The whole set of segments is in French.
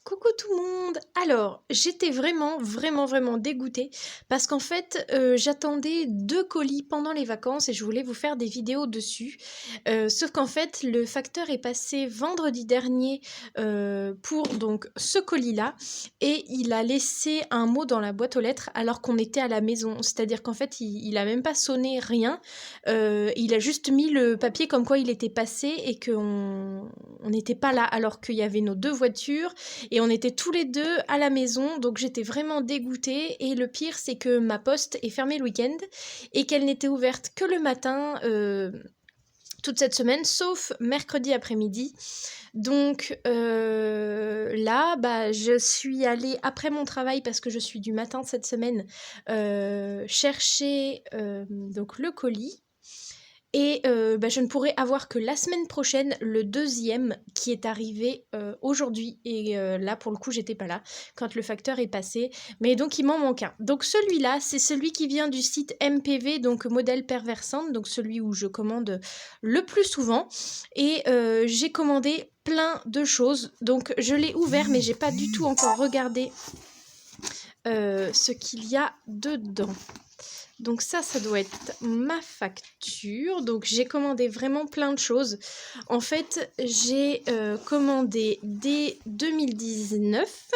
Coucou tout le monde! Alors, j'étais vraiment dégoûtée parce qu'en fait, j'attendais 2 colis pendant les vacances et je voulais vous faire des vidéos dessus. Sauf qu'en fait, le facteur est passé vendredi dernier, pour donc ce colis-là et il a laissé un mot dans la boîte aux lettres alors qu'on était à la maison. C'est-à-dire qu'en fait, il a même pas sonné, rien. Il a juste mis le papier comme quoi il était passé et qu'on n'était pas là alors qu'il y avait nos 2 voitures et on était tous les deux à la maison, donc j'étais vraiment dégoûtée. Et le pire, c'est que ma poste est fermée le week-end et qu'elle n'était ouverte que le matin toute cette semaine, sauf mercredi après-midi. Donc là, je suis allée après mon travail, parce que je suis du matin cette semaine, chercher donc le colis. Et je ne pourrai avoir que la semaine prochaine le deuxième qui est arrivé aujourd'hui. Et là, pour le coup, j'étais pas là quand le facteur est passé. Mais donc, il m'en manque un. Donc, celui-là, c'est celui qui vient du site MPV, donc Modèle Perversante, donc celui où je commande le plus souvent. Et j'ai commandé plein de choses. Donc, je l'ai ouvert, mais j'ai pas du tout encore regardé ce qu'il y a dedans. Donc ça doit être ma facture. Donc j'ai commandé vraiment plein de choses. En fait, j'ai commandé dès 2019.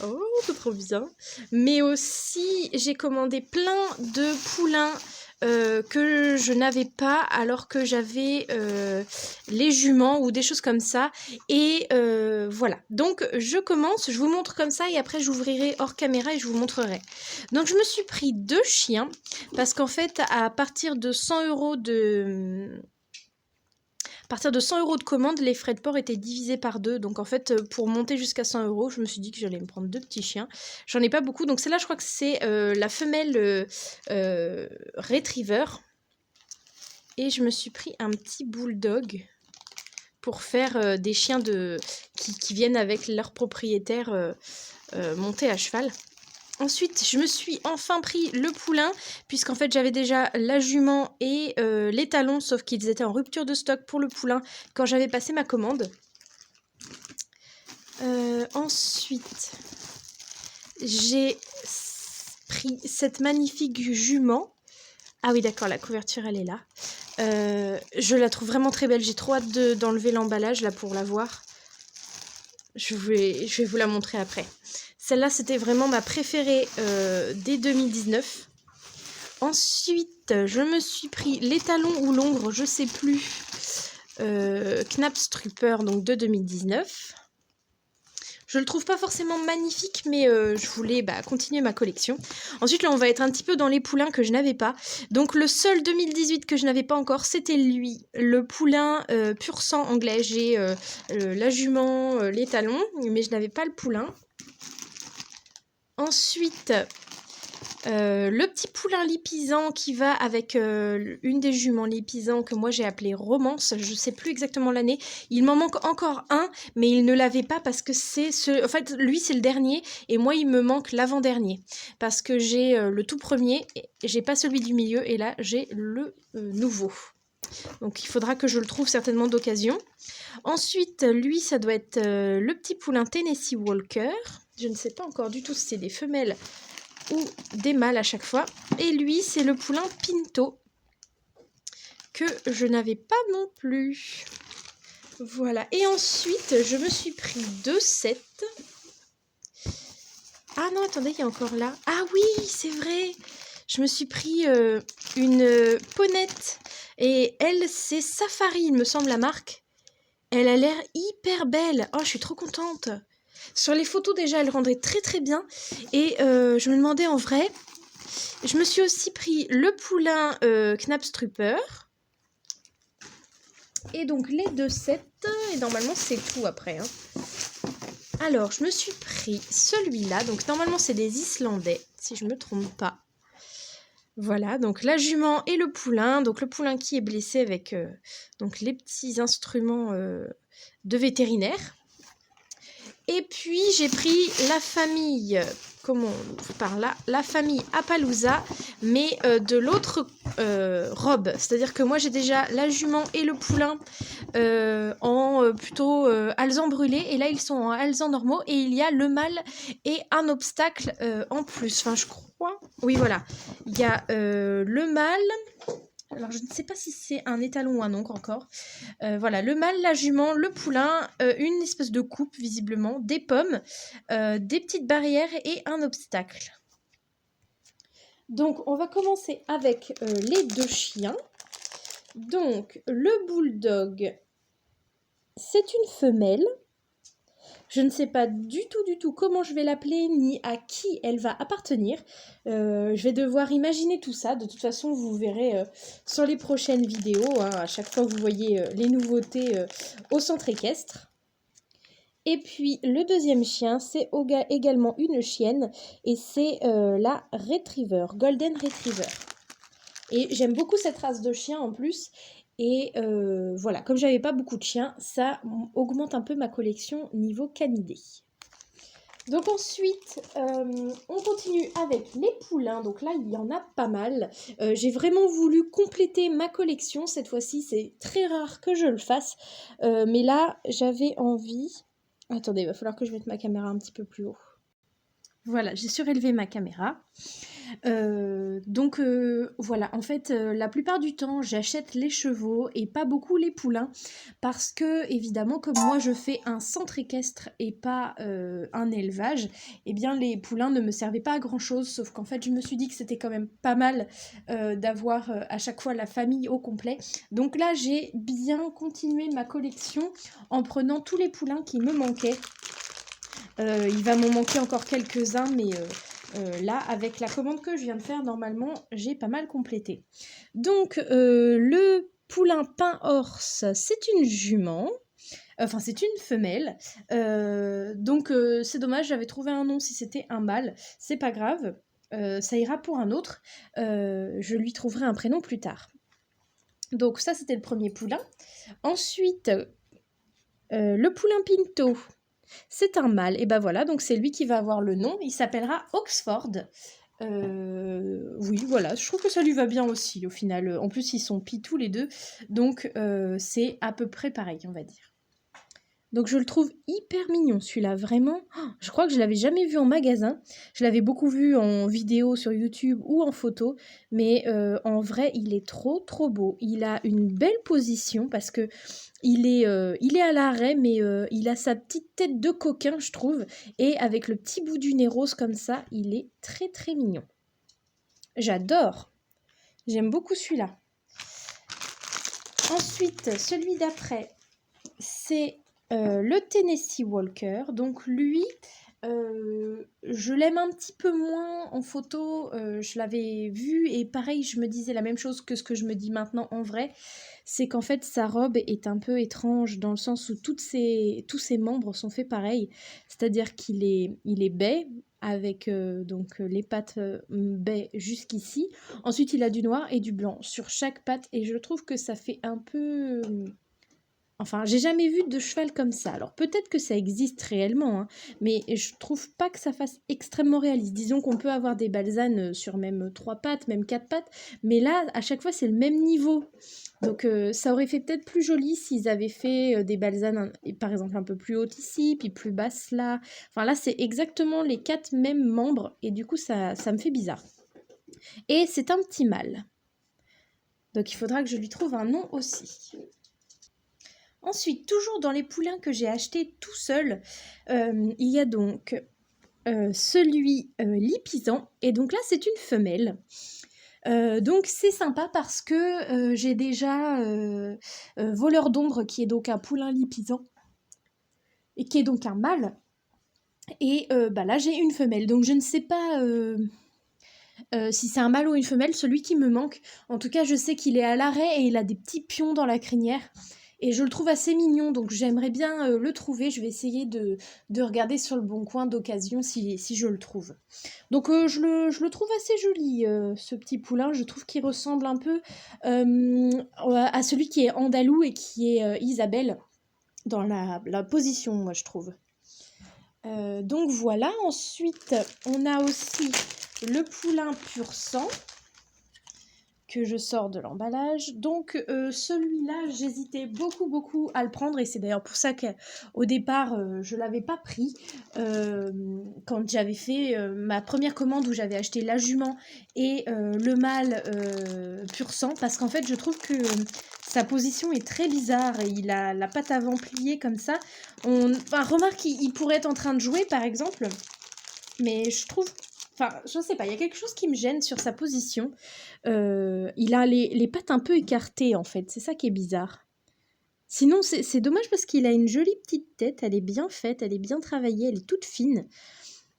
Oh, c'est trop bien. Mais aussi, j'ai commandé plein de poulains que je n'avais pas alors que j'avais les juments ou des choses comme ça. Et voilà. Donc, je commence, je vous montre comme ça et après, j'ouvrirai hors caméra et je vous montrerai. Donc, je me suis pris 2 chiens parce qu'en fait, à partir de 100 € de commande, les frais de port étaient divisés par 2. Donc en fait, pour monter jusqu'à 100 €, je me suis dit que j'allais me prendre 2 petits chiens. J'en ai pas beaucoup. Donc celle-là, je crois que c'est la femelle retriever. Et je me suis pris un petit bulldog pour faire des chiens qui viennent avec leur propriétaire montés à cheval. Ensuite, je me suis enfin pris le poulain, puisqu'en fait, j'avais déjà la jument et les talons, sauf qu'ils étaient en rupture de stock pour le poulain quand j'avais passé ma commande. Ensuite, j'ai pris cette magnifique jument. Ah oui, d'accord, la couverture, elle est là. Je la trouve vraiment très belle. J'ai trop hâte d'enlever l'emballage là pour la voir. Je vais vous la montrer après. Celle-là, c'était vraiment ma préférée dès 2019. Ensuite, je me suis pris les talons ou l'ombre, je sais plus. Knapstrupper, donc de 2019. Je le trouve pas forcément magnifique, mais je voulais continuer ma collection. Ensuite, là, on va être un petit peu dans les poulains que je n'avais pas. Donc, le seul 2018 que je n'avais pas encore, c'était lui. Le poulain pur sang anglais. J'ai la jument, les talons, mais je n'avais pas le poulain. Ensuite, le petit poulain lipisant qui va avec une des juments lipisants que moi j'ai appelé Romance. Je ne sais plus exactement l'année. Il m'en manque encore un, mais il ne l'avait pas parce que c'est ce... En fait, lui c'est le dernier et moi il me manque l'avant-dernier. Parce que j'ai le tout premier, j'ai pas celui du milieu et là j'ai le nouveau. Donc il faudra que je le trouve certainement d'occasion. Ensuite, lui, ça doit être le petit poulain Tennessee Walker. Je ne sais pas encore du tout si c'est des femelles ou des mâles à chaque fois. Et lui, c'est le poulain Pinto, que je n'avais pas non plus. Voilà. Et ensuite, je me suis pris 2 sets. Ah non, attendez, il y a encore là. Ah oui, c'est vrai. Je me suis pris une ponette. Et elle, c'est Safari, il me semble, la marque. Elle a l'air hyper belle. Oh, je suis trop contente. Sur les photos, déjà, elle rendrait très bien. Et je me demandais en vrai. Je me suis aussi pris le poulain Knapstrupper. Et donc, les 2 sets. Et normalement, c'est tout après. Alors, je me suis pris celui-là. Donc, normalement, c'est des Islandais, si je ne me trompe pas. Voilà, donc la jument et le poulain. Donc, le poulain qui est blessé avec donc les petits instruments de vétérinaire. Et puis, j'ai pris la famille comment on ouvre par là, la famille Appaloosa, mais de l'autre robe. C'est-à-dire que moi j'ai déjà la jument et le poulain en plutôt alezans brûlés, et là ils sont en alezans normaux, et il y a le mâle et un obstacle en plus. Enfin je crois, oui voilà, il y a le mâle. Alors, je ne sais pas si c'est un étalon ou un oncle encore. Voilà, le mâle, la jument, le poulain, une espèce de coupe, visiblement, des pommes, des petites barrières et un obstacle. Donc, on va commencer avec les deux chiens. Donc, le bulldog, c'est une femelle. Je ne sais pas du tout comment je vais l'appeler, ni à qui elle va appartenir. Je vais devoir imaginer tout ça. De toute façon, vous verrez sur les prochaines vidéos. Hein, à chaque fois, vous voyez les nouveautés au centre équestre. Et puis, le deuxième chien, c'est également une chienne. Et c'est la Retriever, Golden Retriever. Et j'aime beaucoup cette race de chien en plus. Et voilà, comme j'avais pas beaucoup de chiens, ça augmente un peu ma collection niveau canidés. Donc ensuite, on continue avec les poulains. Donc là, il y en a pas mal. J'ai vraiment voulu compléter ma collection. Cette fois-ci, c'est très rare que je le fasse. Mais là, j'avais envie... Attendez, il va falloir que je mette ma caméra un petit peu plus haut. Voilà, j'ai surélevé ma caméra. Donc voilà, en fait la plupart du temps j'achète les chevaux et pas beaucoup les poulains, parce que évidemment comme moi je fais un centre équestre et pas un élevage, et bien les poulains ne me servaient pas à grand chose, sauf qu'en fait je me suis dit que c'était quand même pas mal d'avoir à chaque fois la famille au complet. Donc là j'ai bien continué ma collection en prenant tous les poulains qui me manquaient. Il va m'en manquer encore quelques-uns, mais là, avec la commande que je viens de faire, normalement, j'ai pas mal complété. Donc, le poulain pain-orse, c'est une jument. Enfin, c'est une femelle. Donc, c'est dommage, j'avais trouvé un nom si c'était un mâle. C'est pas grave, ça ira pour un autre. Je lui trouverai un prénom plus tard. Donc, ça, c'était le premier poulain. Ensuite, le poulain pinto. C'est un mâle, et ben voilà, donc c'est lui qui va avoir le nom, il s'appellera Oxford. Oui, voilà, je trouve que ça lui va bien aussi, au final. En plus, ils sont pis tous les deux, donc c'est à peu près pareil, on va dire. Donc je le trouve hyper mignon, celui-là, vraiment. Oh, je crois que je l'avais jamais vu en magasin. Je l'avais beaucoup vu en vidéo sur YouTube ou en photo, mais en vrai, il est trop beau. Il a une belle position parce que il est à l'arrêt, mais il a sa petite tête de coquin, je trouve. Et avec le petit bout du nez rose comme ça, il est très mignon. J'adore. J'aime beaucoup celui-là. Ensuite, celui d'après, c'est le Tennessee Walker. Donc lui, je l'aime un petit peu moins en photo. Je l'avais vu et pareil, je me disais la même chose que ce que je me dis maintenant en vrai. C'est qu'en fait, sa robe est un peu étrange dans le sens où tous ses membres sont faits pareil. C'est-à-dire qu'il est bai, avec donc les pattes bai jusqu'ici. Ensuite, il a du noir et du blanc sur chaque patte. Et je trouve que ça fait un peu... Enfin, j'ai jamais vu de cheval comme ça. Alors peut-être que ça existe réellement, hein, mais je trouve pas que ça fasse extrêmement réaliste. Disons qu'on peut avoir des balsanes sur même 3 pattes, même 4 pattes, mais là, à chaque fois, c'est le même niveau. Donc ça aurait fait peut-être plus joli s'ils avaient fait des balsanes, par exemple, un peu plus hautes ici, puis plus basses là. Enfin là, c'est exactement les 4 mêmes membres, et du coup, ça me fait bizarre. Et c'est un petit mâle. Donc il faudra que je lui trouve un nom aussi. Ensuite, toujours dans les poulains que j'ai achetés tout seul, il y a donc celui Lipizzan, et donc là c'est une femelle. Donc c'est sympa parce que j'ai déjà Voleur d'ombre qui est donc un poulain Lipizzan et qui est donc un mâle, et là j'ai une femelle, donc je ne sais pas si c'est un mâle ou une femelle, celui qui me manque. En tout cas, je sais qu'il est à l'arrêt et il a des petits pions dans la crinière. Et je le trouve assez mignon, donc j'aimerais bien le trouver. Je vais essayer de regarder sur le bon coin d'occasion si je le trouve. Donc je le trouve assez joli, ce petit poulain. Je trouve qu'il ressemble un peu à celui qui est andalou et qui est Isabelle, dans la position, moi je trouve. Donc voilà, ensuite on a aussi le poulain pur sang que je sors de l'emballage. Donc celui-là, j'hésitais beaucoup à le prendre et c'est d'ailleurs pour ça qu'au départ, je ne l'avais pas pris quand j'avais fait ma première commande où j'avais acheté la jument et le mâle pur sang parce qu'en fait, je trouve que sa position est très bizarre et il a la patte avant pliée comme ça. Enfin, remarque, il pourrait être en train de jouer par exemple, mais je trouve... Enfin, je sais pas, il y a quelque chose qui me gêne sur sa position. Il a les pattes un peu écartées, en fait. C'est ça qui est bizarre. Sinon, c'est dommage parce qu'il a une jolie petite tête. Elle est bien faite, elle est bien travaillée, elle est toute fine.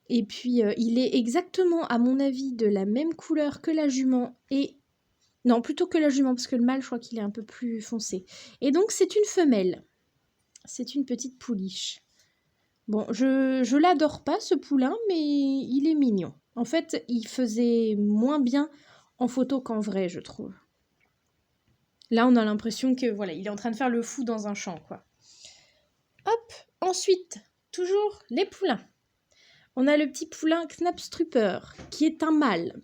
Et puis, il est exactement, à mon avis, de la même couleur que la jument. Et non, plutôt que la jument, parce que le mâle, je crois qu'il est un peu plus foncé. Et donc, c'est une femelle. C'est une petite pouliche. Bon, je l'adore pas, ce poulain, mais il est mignon. En fait, il faisait moins bien en photo qu'en vrai, je trouve. Là, on a l'impression que voilà, il est en train de faire le fou dans un champ, quoi. Hop, ensuite, toujours les poulains. On a le petit poulain Knapstrupper, qui est un mâle,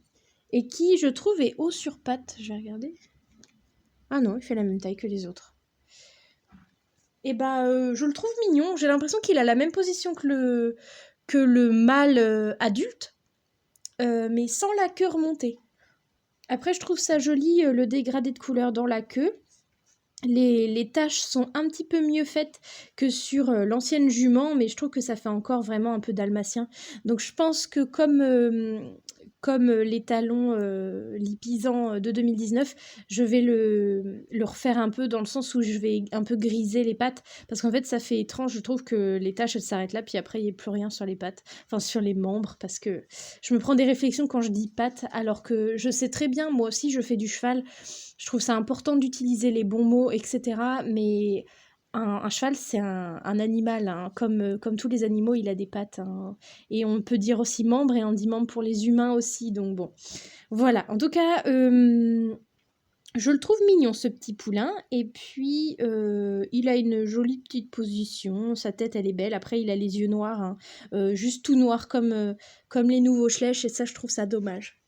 et qui, je trouve, est haut sur pattes. Je vais regarder. Ah non, il fait la même taille que les autres. Et je le trouve mignon. J'ai l'impression qu'il a la même position que le mâle adulte, mais sans la queue remontée. Après, je trouve ça joli, le dégradé de couleur dans la queue. Les taches sont un petit peu mieux faites que sur l'ancienne jument, mais je trouve que ça fait encore vraiment un peu dalmatien. Donc je pense que comme les talons lipisants de 2019, je vais le refaire un peu dans le sens où je vais un peu griser les pattes, parce qu'en fait ça fait étrange, je trouve que les taches elles s'arrêtent là, puis après il n'y a plus rien sur les pattes, enfin sur les membres, parce que je me prends des réflexions quand je dis pattes, alors que je sais très bien, moi aussi je fais du cheval, je trouve ça important d'utiliser les bons mots, etc. Mais un cheval, c'est un animal, hein. Comme tous les animaux, il a des pattes, hein. Et on peut dire aussi membre, et on dit membre pour les humains aussi. Donc bon, voilà. En tout cas, je le trouve mignon, ce petit poulain. Et puis, il a une jolie petite position. Sa tête, elle est belle. Après, il a les yeux noirs, hein. Juste tout noir comme les nouveaux Schlech. Et ça, je trouve ça dommage.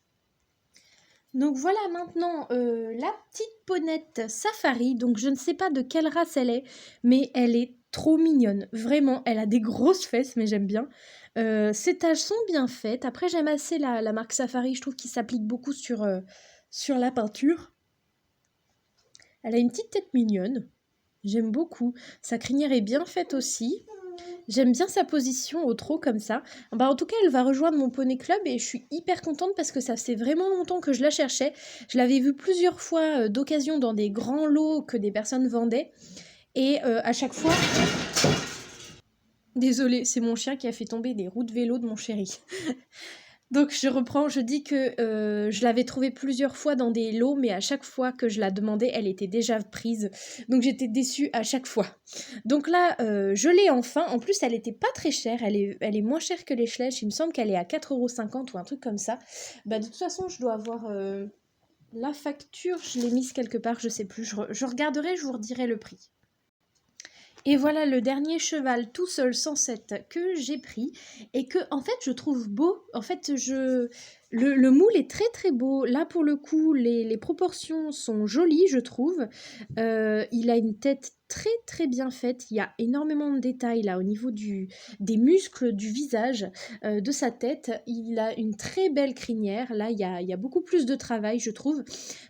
Donc voilà maintenant la petite ponette Safari. Donc je ne sais pas de quelle race elle est, mais elle est trop mignonne. Vraiment, elle a des grosses fesses, mais j'aime bien. Ses taches sont bien faites. Après, j'aime assez la marque Safari. Je trouve qu'il s'applique beaucoup sur la peinture. Elle a une petite tête mignonne. J'aime beaucoup. Sa crinière est bien faite aussi. J'aime bien sa position au trot comme ça. En tout cas, elle va rejoindre mon poney club et je suis hyper contente parce que ça fait vraiment longtemps que je la cherchais. Je l'avais vue plusieurs fois d'occasion dans des grands lots que des personnes vendaient. Et à chaque fois... Désolée, c'est mon chien qui a fait tomber des roues de vélo de mon chéri. Donc je reprends, je dis que je l'avais trouvée plusieurs fois dans des lots, mais à chaque fois que je la demandais, elle était déjà prise. Donc j'étais déçue à chaque fois. Donc là, je l'ai enfin. En plus, elle était pas très chère. Elle est moins chère que les Schlech. Il me semble qu'elle est à 4,50 € ou un truc comme ça. De toute façon, je dois avoir la facture. Je l'ai mise quelque part, je sais plus. Je regarderai, je vous redirai le prix. Et voilà le dernier cheval tout seul sans cette que j'ai pris et que en fait je trouve beau. En fait le moule est très très beau. Là pour le coup les proportions sont jolies je trouve. Il a une tête très très bien faite. Il y a énormément de détails là au niveau des muscles du visage, de sa tête. Il a une très belle crinière. Là il y a beaucoup plus de travail je trouve.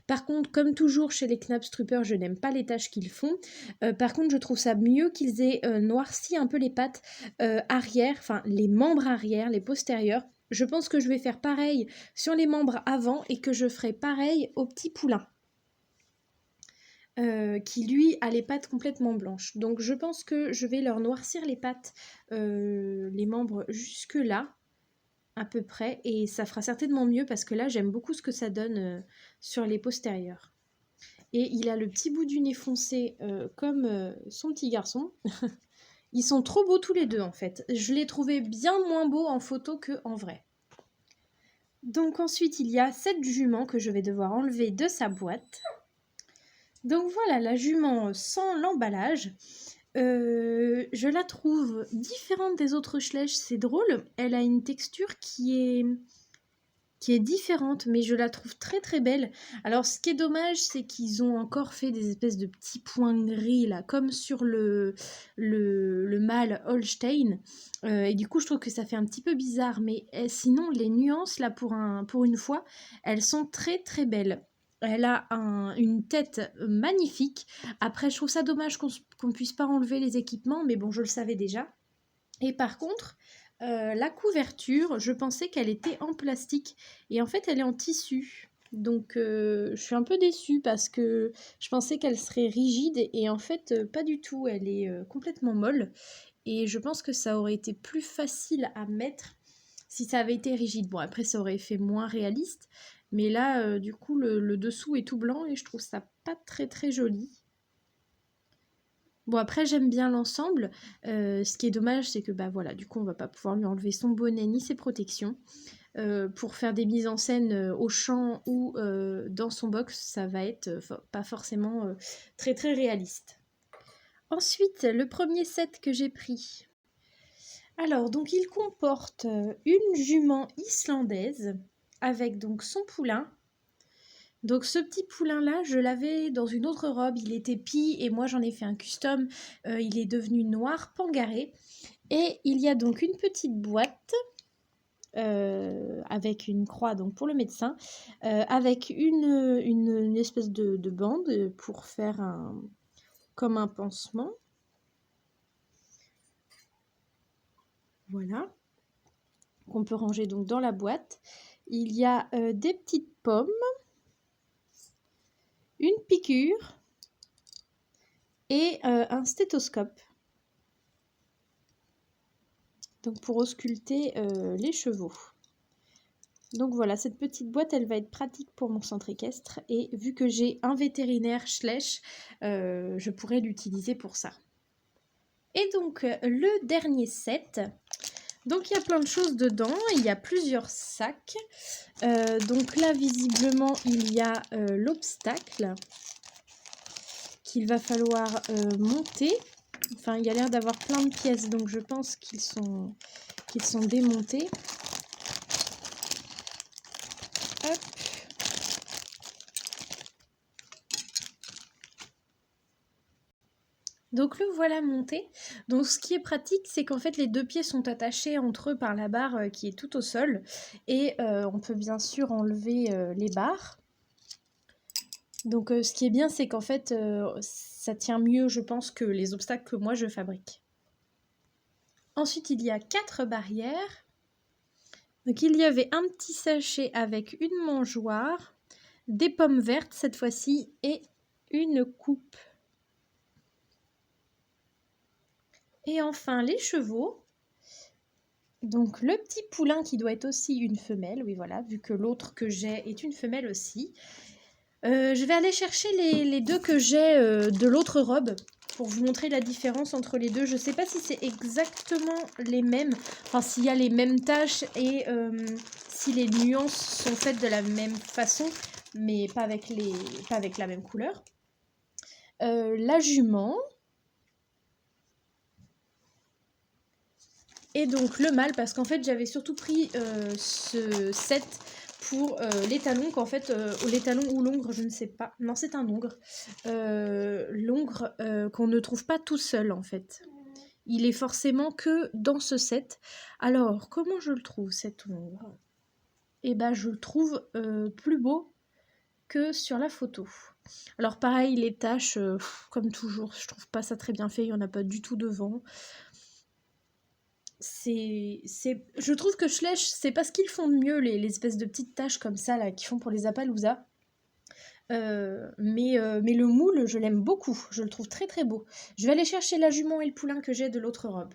Par contre comme toujours chez les Knapstrupper je n'aime pas les taches qu'ils font. Par contre, je trouve ça mieux qu'ils aient noirci un peu les pattes arrière, enfin les membres arrière, les postérieurs. Je pense que je vais faire pareil sur les membres avant et que je ferai pareil au petit poulain. Qui lui a les pattes complètement blanches. Donc je pense que je vais leur noircir les pattes, les membres jusque là, à peu près, et ça fera certainement mieux parce que là j'aime beaucoup ce que ça donne sur les postérieurs. Et il a le petit bout du nez foncé comme son petit garçon. Ils sont trop beaux tous les deux en fait. Je les trouvais bien moins beaux en photo qu'en vrai. Donc ensuite il y a cette jument que je vais devoir enlever de sa boîte. Donc voilà la jument sans l'emballage. Je la trouve différente des autres Schleich, c'est drôle. Elle a une texture qui est différente, mais je la trouve très très belle. Alors ce qui est dommage, c'est qu'ils ont encore fait des espèces de petits points gris là, comme sur le mâle Holstein. Et du coup, je trouve que ça fait un petit peu bizarre, mais sinon, les nuances là, pour une fois, elles sont très très belles. Elle a une tête magnifique. Après, je trouve ça dommage qu'on puisse pas enlever les équipements, mais bon, je le savais déjà. Et par contre, la couverture, je pensais qu'elle était en plastique et en fait elle est en tissu. Donc je suis un peu déçue parce que je pensais qu'elle serait rigide et en fait pas du tout, elle est complètement molle et je pense que ça aurait été plus facile à mettre si ça avait été rigide. Bon après ça aurait fait moins réaliste, mais là du coup le dessous est tout blanc et je trouve ça pas très très joli. Bon après j'aime bien l'ensemble, ce qui est dommage c'est que bah voilà, du coup on va pas pouvoir lui enlever son bonnet ni ses protections. Pour faire des mises en scène au champ ou dans son box, ça va être pas forcément très très réaliste. Ensuite, le premier set que j'ai pris. Alors donc il comporte une jument islandaise avec donc son poulain. Donc ce petit poulain là, je l'avais dans une autre robe, il était pie et moi j'en ai fait un custom, il est devenu noir pangaré et il y a donc une petite boîte avec une croix donc pour le médecin, avec une espèce de bande pour faire comme un pansement. Voilà, qu'on peut ranger donc dans la boîte. Il y a des petites pommes, une piqûre et un stéthoscope. Donc pour ausculter les chevaux. Donc voilà, cette petite boîte, elle va être pratique pour mon centre équestre. Et vu que j'ai un vétérinaire Schleich, je pourrais l'utiliser pour ça. Et donc le dernier set. Donc il y a plein de choses dedans, il y a plusieurs sacs. Donc là visiblement il y a l'obstacle qu'il va falloir monter. Enfin il y a l'air d'avoir plein de pièces donc je pense qu'ils sont démontés. Hop. Donc le voilà monté. Donc ce qui est pratique, c'est qu'en fait les deux pieds sont attachés entre eux par la barre qui est tout au sol. Et on peut bien sûr enlever les barres. Donc ce qui est bien, c'est qu'en fait ça tient mieux, je pense, que les obstacles que moi je fabrique. Ensuite, il y a 4 barrières. Donc il y avait un petit sachet avec une mangeoire, des pommes vertes cette fois-ci et une coupe. Et enfin les chevaux. Donc le petit poulain qui doit être aussi une femelle, oui voilà, vu que l'autre que j'ai est une femelle aussi. Je vais aller chercher les deux que j'ai de l'autre robe pour vous montrer la différence entre les deux. Je ne sais pas si c'est exactement les mêmes, enfin s'il y a les mêmes taches et si les nuances sont faites de la même façon, mais pas avec la même couleur. La jument. Et donc le mâle, parce qu'en fait j'avais surtout pris ce set pour les talons, qu'en fait, les talons ou l'ongre, je ne sais pas. Non, c'est un ongre. L'ongre qu'on ne trouve pas tout seul en fait. Il est forcément que dans ce set. Alors, comment je le trouve cet ongre? Eh ben, je le trouve plus beau que sur la photo. Alors pareil, les taches, comme toujours, je trouve pas ça très bien fait, il n'y en a pas du tout devant. Je trouve que Schleich, c'est pas ce qu'ils font de mieux, les espèces de petites taches comme ça là qu'ils font pour les Appaloosas. Mais le moule, je l'aime beaucoup, je le trouve très très beau. Je vais aller chercher la jument et le poulain que j'ai de l'autre robe.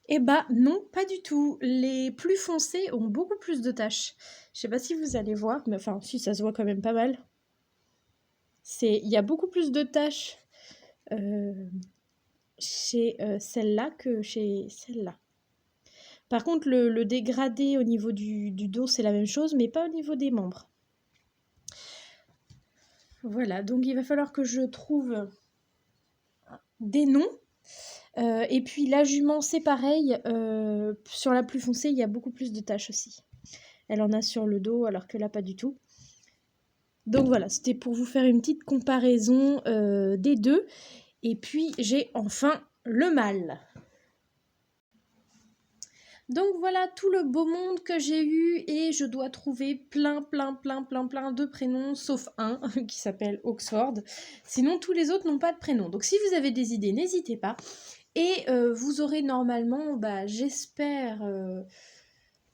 Eh bah non, pas du tout. Les plus foncés ont beaucoup plus de taches. Je sais pas si vous allez voir, mais enfin si, ça se voit quand même pas mal. Il y a beaucoup plus de taches chez celle-là que chez celle-là. Par contre, le dégradé au niveau du dos, c'est la même chose, mais pas au niveau des membres. Voilà, donc il va falloir que je trouve des noms Et puis la jument, c'est pareil. Sur la plus foncée, il y a beaucoup plus de taches aussi. Elle en a sur le dos, alors que là, pas du tout. Donc voilà, c'était pour vous faire une petite comparaison des deux. Et puis, j'ai enfin le mâle. Donc voilà tout le beau monde que j'ai eu et je dois trouver plein de prénoms, sauf un qui s'appelle Oxford. Sinon, tous les autres n'ont pas de prénom. Donc si vous avez des idées, n'hésitez pas. Et vous aurez normalement, j'espère,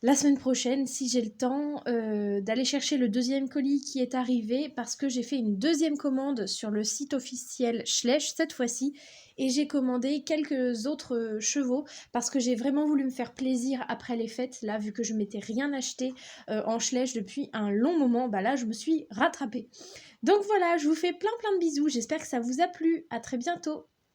la semaine prochaine, si j'ai le temps, d'aller chercher le deuxième colis qui est arrivé parce que j'ai fait une deuxième commande sur le site officiel Schleich cette fois-ci et j'ai commandé quelques autres chevaux parce que j'ai vraiment voulu me faire plaisir après les fêtes. Là, vu que je m'étais rien acheté en Schleich depuis un long moment, là, je me suis rattrapée. Donc voilà, je vous fais plein de bisous. J'espère que ça vous a plu. À très bientôt.